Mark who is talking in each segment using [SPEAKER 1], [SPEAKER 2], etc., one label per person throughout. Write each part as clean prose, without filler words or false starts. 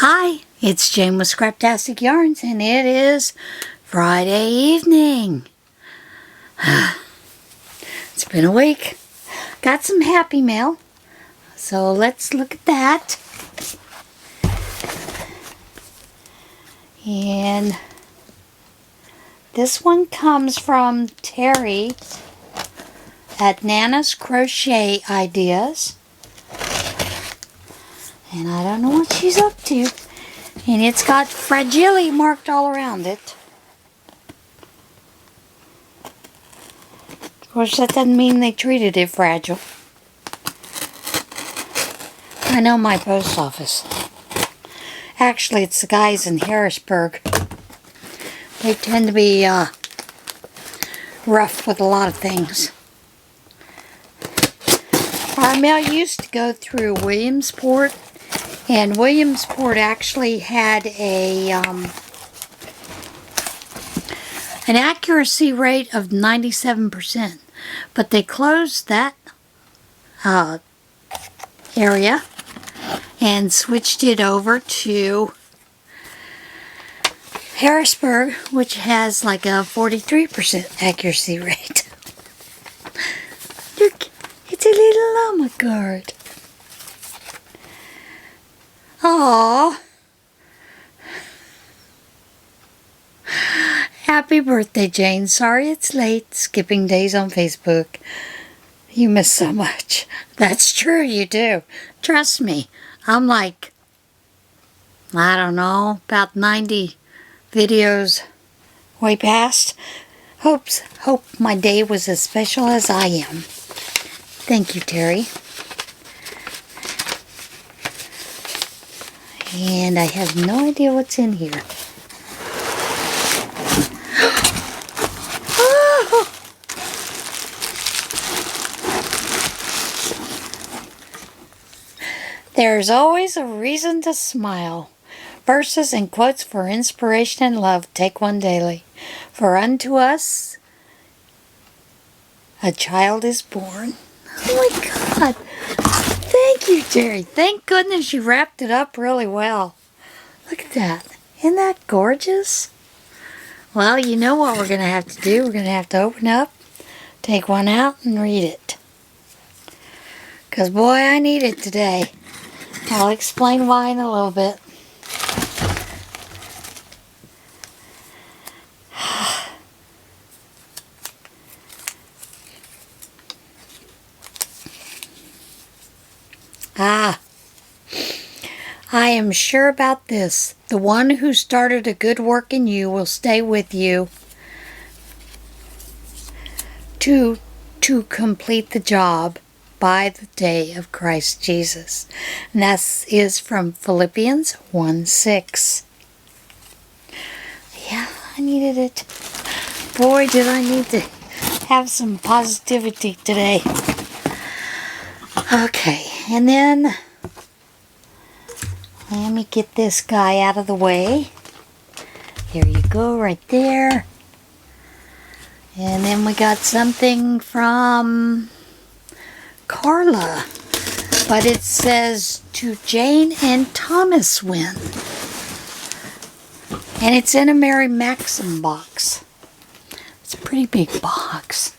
[SPEAKER 1] Hi, it's Jane with Scraptasticyarns, and it is Friday evening. It's been a week. Got some happy mail, so let's look at that. And this one comes from Terry at Nana's Crochet Ideas. And I don't know what she's up to. And it's got fragile marked all around it. Of course, that doesn't mean they treated it fragile. I know my post office. Actually, it's the guys in Harrisburg. They tend to be rough with a lot of things. Our mail used to go through Williamsport. And Williamsport actually had an accuracy rate of 97%, but they closed that area and switched it over to Harrisburg, which has like a 43% accuracy rate. Look, it's a little llama card. Aww. Happy birthday, Jane. Sorry it's late. Skipping days on Facebook. You miss so much. That's true, you do. Trust me. I'm like, I don't know, about 90 videos way past. Hope my day was as special as I am. Thank you, Terry. And I have no idea what's in here. Oh! There's always a reason to smile. Verses and quotes for inspiration and love. Take one daily. For unto us a child is born. Oh my God. Thank you, Jerry. Thank goodness you wrapped it up really well. Look at that. Isn't that gorgeous? Well, you know what we're going to have to do. We're going to have to open up, take one out, and read it. Because, boy, I need it today. I'll explain why in a little bit. I am sure about this. The one who started a good work in you will stay with you to complete the job by the day of Christ Jesus. And that is from Philippians 1:6. Yeah, I needed it. Boy, did I need to have some positivity today. Okay, and then let me get this guy out of the way. There you go, right there. And then we got something from Carla. But it says, to Jane and Thomas Wynn. And it's in a Mary Maxim box. It's a pretty big box.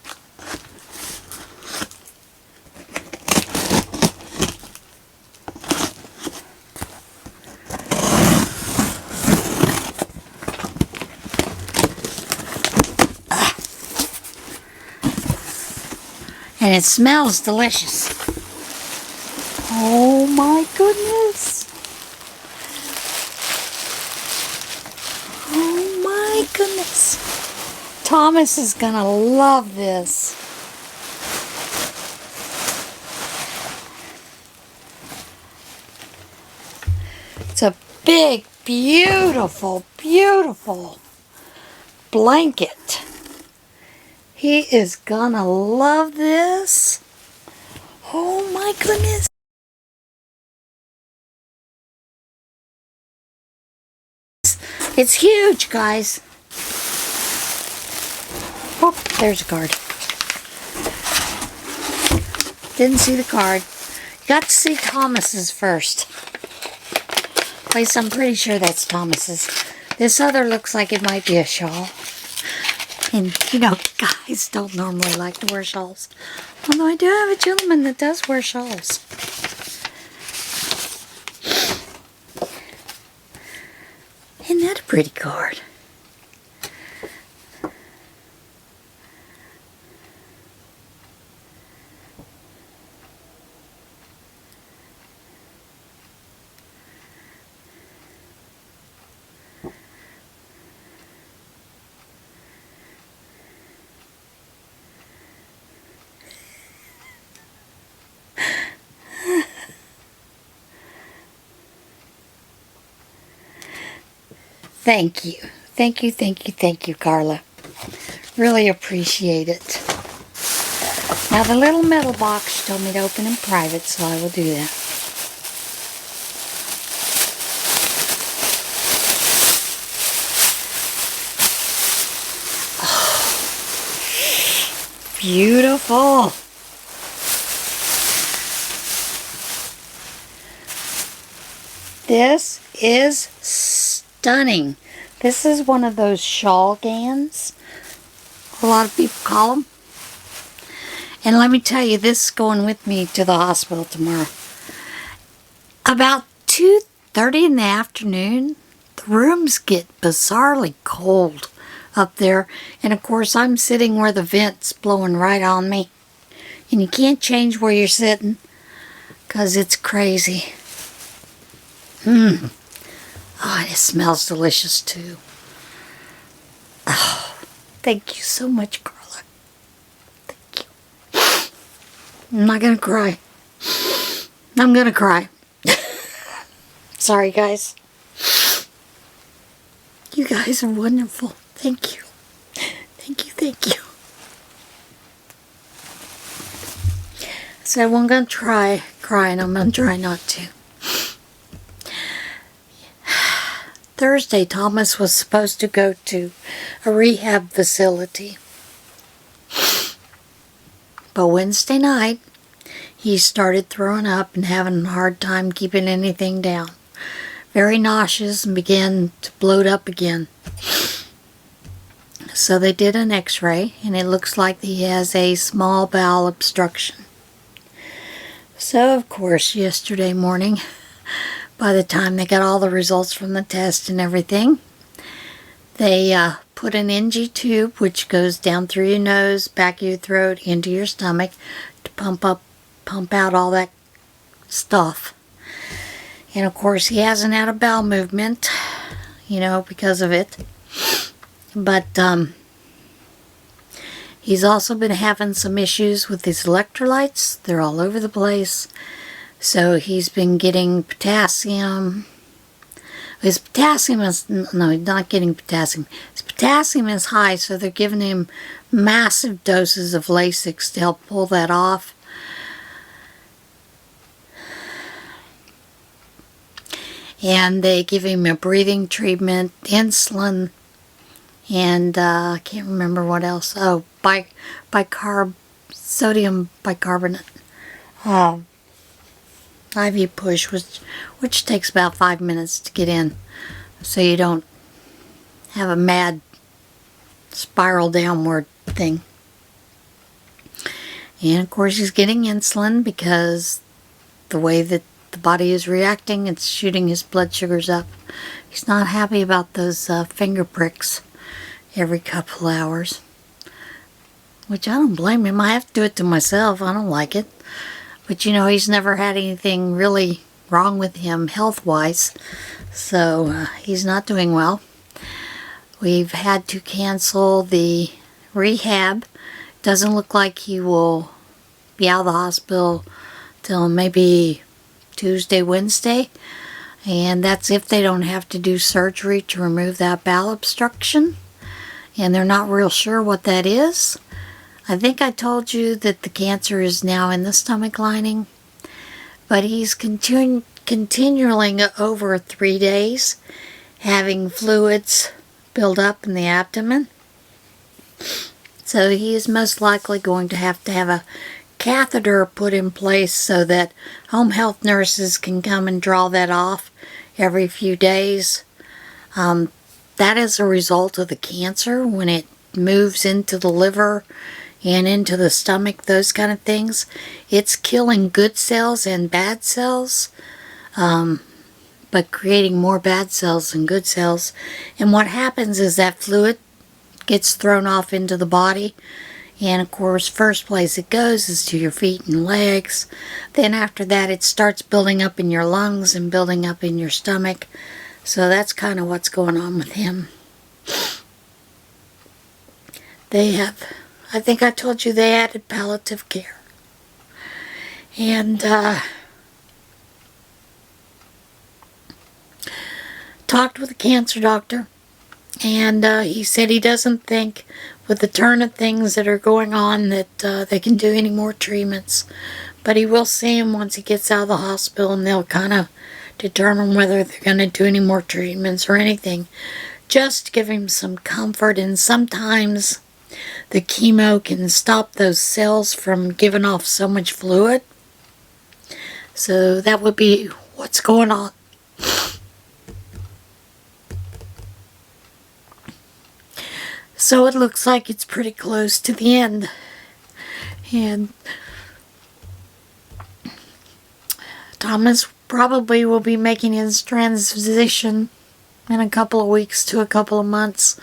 [SPEAKER 1] And it smells delicious. Oh my goodness. Oh my goodness. Thomas is gonna love this. It's a big, beautiful, beautiful blanket. He is gonna love this. Oh my goodness. It's huge, guys. Oh, there's a card. Didn't see the card. Got to see Thomas's first. At least I'm pretty sure that's Thomas's. This other looks like it might be a shawl. And, you know, guys don't normally like to wear shawls. Although I do have a gentleman that does wear shawls. Isn't that a pretty card? Thank you. Thank you, thank you, thank you, Carla. Really appreciate it. Now the little metal box told me to open in private, so I will do that. Oh, beautiful. This is stunning. This is one of those shawl gowns, a lot of people call them. And let me tell you, this is going with me to the hospital tomorrow. About 2:30 in the afternoon, the rooms get bizarrely cold up there. And of course, I'm sitting where the vent's blowing right on me. And you can't change where you're sitting because it's crazy. Oh, and it smells delicious too. Oh, thank you so much, Carla. Thank you. I'm not gonna cry. I'm gonna cry. Sorry, guys. You guys are wonderful. Thank you. Thank you, thank you. So I'm gonna try crying. I'm gonna try not to. Thursday, Thomas was supposed to go to a rehab facility. But Wednesday night, he started throwing up and having a hard time keeping anything down. Very nauseous and began to bloat up again. So they did an x-ray, and it looks like he has a small bowel obstruction. So, of course, yesterday morning, by the time they got all the results from the test and everything, they put an NG tube, which goes down through your nose, back of your throat, into your stomach, to pump out all that stuff. And of course, he hasn't had a bowel movement, you know, because of it. But he's also been having some issues with his electrolytes. They're all over the place. So he's been getting potassium. His potassium is, no, he's not getting potassium. His potassium is high, so they're giving him massive doses of Lasix to help pull that off. And they give him a breathing treatment, insulin, and I can't remember what else. Oh, sodium bicarbonate. IV push, which takes about 5 minutes to get in, so you don't have a mad spiral downward thing. And of course he's getting insulin because the way that the body is reacting, it's shooting his blood sugars up. He's not happy about those finger pricks every couple hours, which I don't blame him. I have to do it to myself. I don't like it. But you know, he's never had anything really wrong with him health-wise, so he's not doing well. We've had to cancel the rehab. Doesn't look like he will be out of the hospital till maybe Tuesday, Wednesday, and that's if they don't have to do surgery to remove that bowel obstruction, and they're not real sure what that is. I think I told you that the cancer is now in the stomach lining, but he's continually over 3 days having fluids build up in the abdomen. So he is most likely going to have a catheter put in place so that home health nurses can come and draw that off every few days. That is a result of the cancer when it moves into the liver and into the stomach, those kind of things. It's killing good cells and bad cells, but creating more bad cells than good cells. And what happens is that fluid gets thrown off into the body. And of course, first place it goes is to your feet and legs. Then after that, it starts building up in your lungs and building up in your stomach. So that's kind of what's going on with him. They have, I think I told you they added palliative care. And talked with a cancer doctor. And he said he doesn't think, with the turn of things that are going on, that they can do any more treatments. But he will see him once he gets out of the hospital, and they'll kind of determine whether they're going to do any more treatments or anything. Just to give him some comfort, and sometimes the chemo can stop those cells from giving off so much fluid. So that would be what's going on. So it looks like it's pretty close to the end. And Thomas probably will be making his transition in a couple of weeks to a couple of months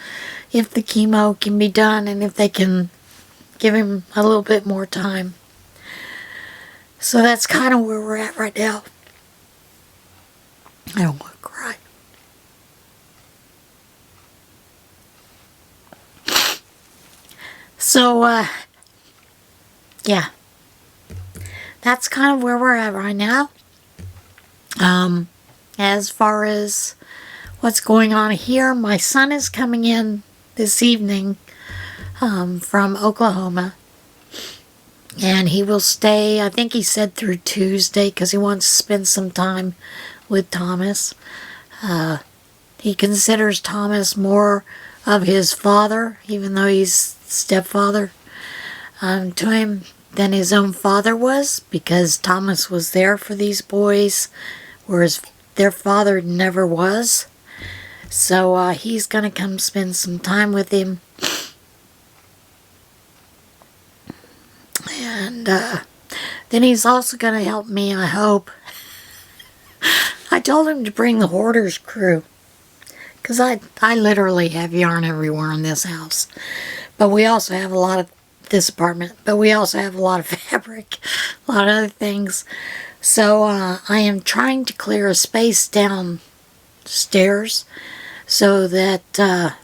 [SPEAKER 1] if the chemo can be done and if they can give him a little bit more time. So that's kind of where we're at right now. I don't want to cry. So, yeah, that's kind of where we're at right now. As far as what's going on here, my son is coming in this evening from Oklahoma, and he will stay, I think he said through Tuesday, because he wants to spend some time with Thomas. He considers Thomas more of his father, even though he's stepfather to him, than his own father was, because Thomas was there for these boys, whereas their father never was. So he's going to come spend some time with him. And then he's also going to help me, I hope. I told him to bring the hoarder's crew, because I literally have yarn everywhere in this house. But we also have a lot of this apartment. But we also have a lot of fabric, a lot of other things. So I am trying to clear a space downstairs so that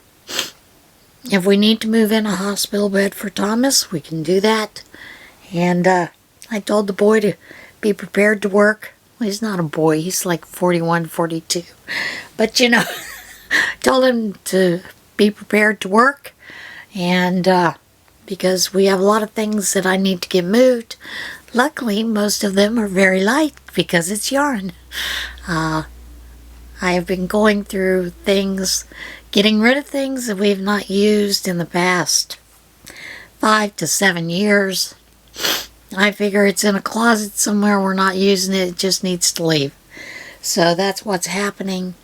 [SPEAKER 1] if we need to move in a hospital bed for Thomas, we can do that. And I told the boy to be prepared to work. Well, he's not a boy. He's like 41, 42. But, you know, told him to be prepared to work. And because we have a lot of things that I need to get moved. Luckily, most of them are very light because it's yarn. I have been going through things, getting rid of things that we have not used in the past 5 to 7 years. I figure it's in a closet somewhere, we're not using it, it just needs to leave. So that's what's happening.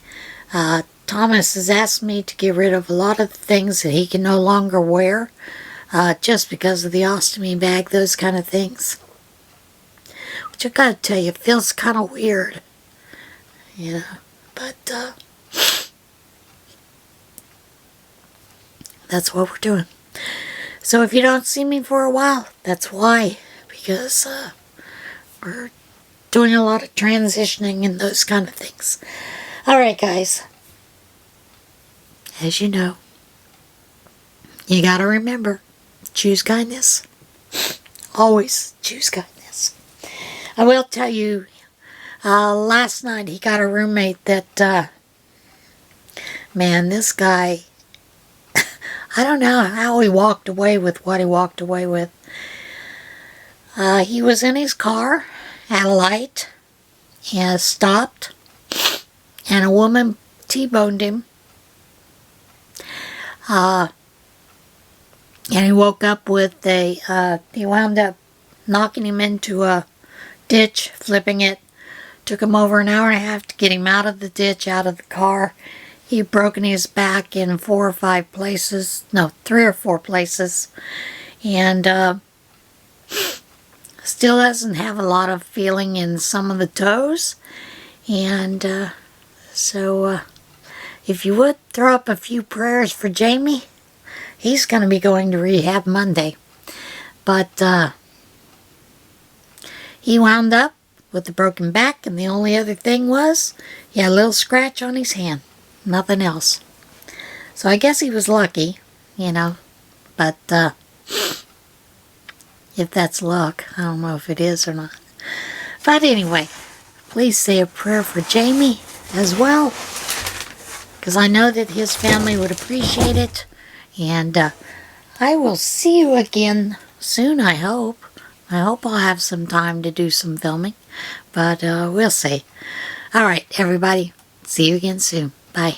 [SPEAKER 1] Thomas has asked me to get rid of a lot of things that he can no longer wear, just because of the ostomy bag, those kind of things. Which I gotta tell you, it feels kind of weird. Yeah, but that's what we're doing. So if you don't see me for a while, that's why. Because we're doing a lot of transitioning and those kind of things. Alright, guys. As you know, you gotta remember, choose kindness. Always choose kindness. I will tell you, last night he got a roommate that, man, this guy, I don't know how he walked away with what he walked away with. He was in his car at a light and stopped, and a woman T-boned him. And he woke up with he wound up knocking him into a ditch, flipping it, Took him over an hour and a half to get him out of the ditch, out of the car. He'd broken his back in 4 or 5 places. No, 3 or 4 places. And still doesn't have a lot of feeling in some of the toes. And so if you would, throw up a few prayers for Jamie. He's going to be going to rehab Monday. But he wound up with a broken back, and the only other thing was he had a little scratch on his hand. Nothing else. So I guess he was lucky, you know. But if that's luck, I don't know if it is or not. But anyway, please say a prayer for Jamie as well, because I know that his family would appreciate it. And I will see you again soon, I hope. I hope I'll have some time to do some filming, but we'll see. All right, everybody. See you again soon. Bye.